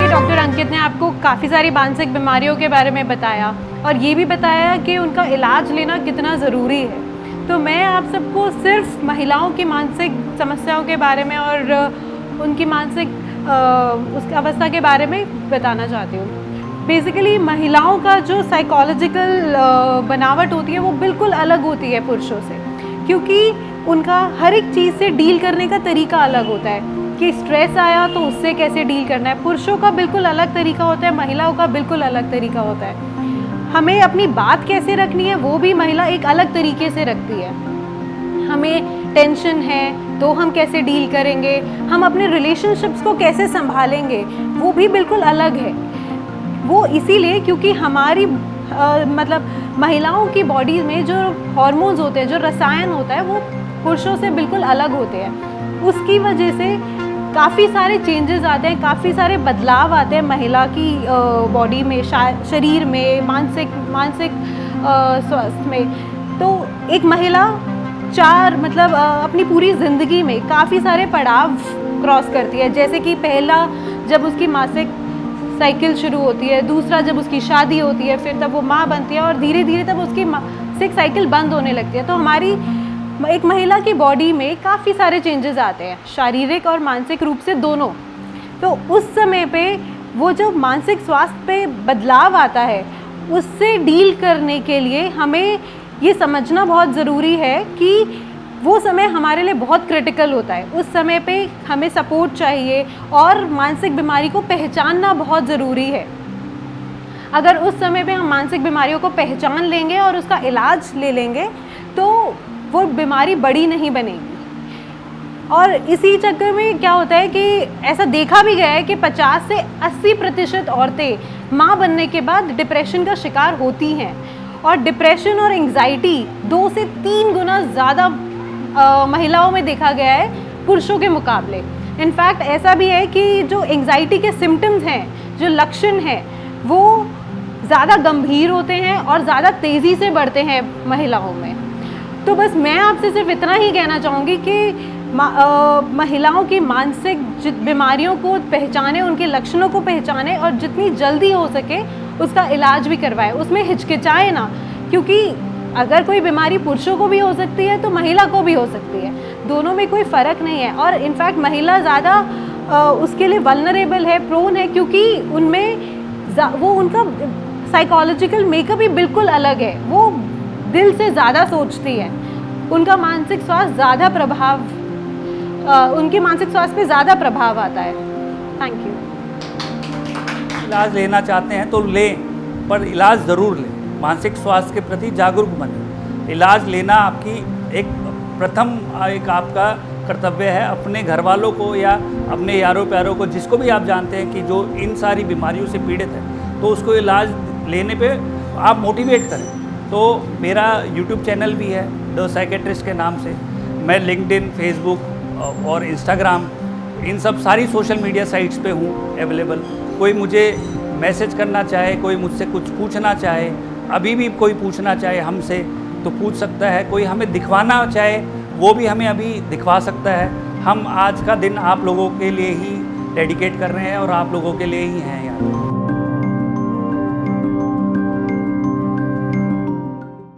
Doctor अंकित ने आपको काफ़ी सारी मानसिक बीमारियों के बारे में बताया और ये भी बताया कि उनका इलाज लेना कितना ज़रूरी है। तो मैं आप सबको सिर्फ महिलाओं की मानसिक समस्याओं के बारे में और उनकी मानसिक उस अवस्था के बारे में बताना चाहती हूँ। बेसिकली महिलाओं का जो साइकोलॉजिकल बनावट होती है वो बिल्कुल अलग होती है पुरुषों से, क्योंकि उनका हर एक चीज़ से डील करने का तरीका अलग होता है कि स्ट्रेस आया तो उससे कैसे डील करना है। पुरुषों का बिल्कुल अलग तरीका होता है, महिलाओं का बिल्कुल अलग तरीका होता है। हमें अपनी बात कैसे रखनी है वो भी महिला एक अलग तरीके से रखती है। हमें टेंशन है तो हम कैसे डील करेंगे, हम अपने रिलेशनशिप्स को कैसे संभालेंगे, वो भी बिल्कुल अलग है। वो इसीलिए क्योंकि हमारी मतलब महिलाओं की बॉडी में जो हार्मोन्स होते हैं, जो रसायन होता है, वो पुरुषों से बिल्कुल अलग होते हैं। उसकी वजह से काफ़ी सारे चेंजेस आते हैं, काफ़ी सारे बदलाव आते हैं महिला की बॉडी में, शरीर में, मानसिक स्वास्थ्य में। तो एक महिला अपनी पूरी ज़िंदगी में काफ़ी सारे पड़ाव क्रॉस करती है। जैसे कि पहला जब उसकी मासिक साइकिल शुरू होती है, दूसरा जब उसकी शादी होती है, फिर तब वो माँ बनती है और धीरे धीरे तब उसकी मासिक साइकिल बंद होने लगती है। तो हमारी एक महिला की बॉडी में काफ़ी सारे चेंजेस आते हैं, शारीरिक और मानसिक रूप से दोनों। तो उस समय पे वो जो मानसिक स्वास्थ्य पे बदलाव आता है, उससे डील करने के लिए हमें ये समझना बहुत ज़रूरी है कि वो समय हमारे लिए बहुत क्रिटिकल होता है। उस समय पे हमें सपोर्ट चाहिए और मानसिक बीमारी को पहचानना बहुत ज़रूरी है। अगर उस समय पे हम मानसिक बीमारियों को पहचान लेंगे और उसका इलाज ले लेंगे तो वो बीमारी बड़ी नहीं बनेगी। और इसी चक्कर में क्या होता है कि ऐसा देखा भी गया है कि 50 से 80% औरतें माँ बनने के बाद डिप्रेशन का शिकार होती हैं, और डिप्रेशन और एंग्जाइटी 2 से 3 गुना ज़्यादा महिलाओं में देखा गया है पुरुषों के मुकाबले। इनफैक्ट ऐसा भी है कि जो एंग्जाइटी के सिम्टम्स हैं, जो लक्षण हैं, वो ज़्यादा गंभीर होते हैं और ज़्यादा तेज़ी से बढ़ते हैं महिलाओं में। तो बस मैं आपसे सिर्फ इतना ही कहना चाहूँगी कि महिलाओं की मानसिक बीमारियों को पहचानें, उनके लक्षणों को पहचानें और जितनी जल्दी हो सके उसका इलाज भी करवाएं। उसमें हिचकिचाएं ना, क्योंकि अगर कोई बीमारी पुरुषों को भी हो सकती है तो महिला को भी हो सकती है, दोनों में कोई फ़र्क नहीं है। और इनफैक्ट महिला ज़्यादा उसके लिए वल्नरेबल है, प्रोन है, क्योंकि उनका साइकोलॉजिकल मेकअप ही बिल्कुल अलग है। वो दिल से ज़्यादा सोचती है, उनका मानसिक स्वास्थ्य उनके मानसिक स्वास्थ्य पे ज़्यादा प्रभाव आता है। Thank you. इलाज लेना चाहते हैं तो लें, पर इलाज ज़रूर लें। मानसिक स्वास्थ्य के प्रति जागरूक बनें। इलाज लेना आपकी एक आपका कर्तव्य है। अपने घर वालों को या अपने यारों प्यारों को, जिसको भी आप जानते हैं कि जो इन सारी बीमारियों से पीड़ित है, तो उसको इलाज लेने पे आप मोटिवेट करें। तो मेरा यूट्यूब चैनल भी है द साइकेट्रिस्ट के नाम से। मैं लिंक्डइन, फेसबुक और इंस्टाग्राम, इन सब सारी सोशल मीडिया साइट्स पे हूँ अवेलेबल। कोई मुझे मैसेज करना चाहे, कोई मुझसे कुछ पूछना चाहे, अभी भी कोई पूछना चाहे हमसे तो पूछ सकता है। कोई हमें दिखवाना चाहे वो भी हमें अभी दिखवा सकता है। हम आज का दिन आप लोगों के लिए ही डेडिकेट कर रहे हैं और आप लोगों के लिए ही हैं।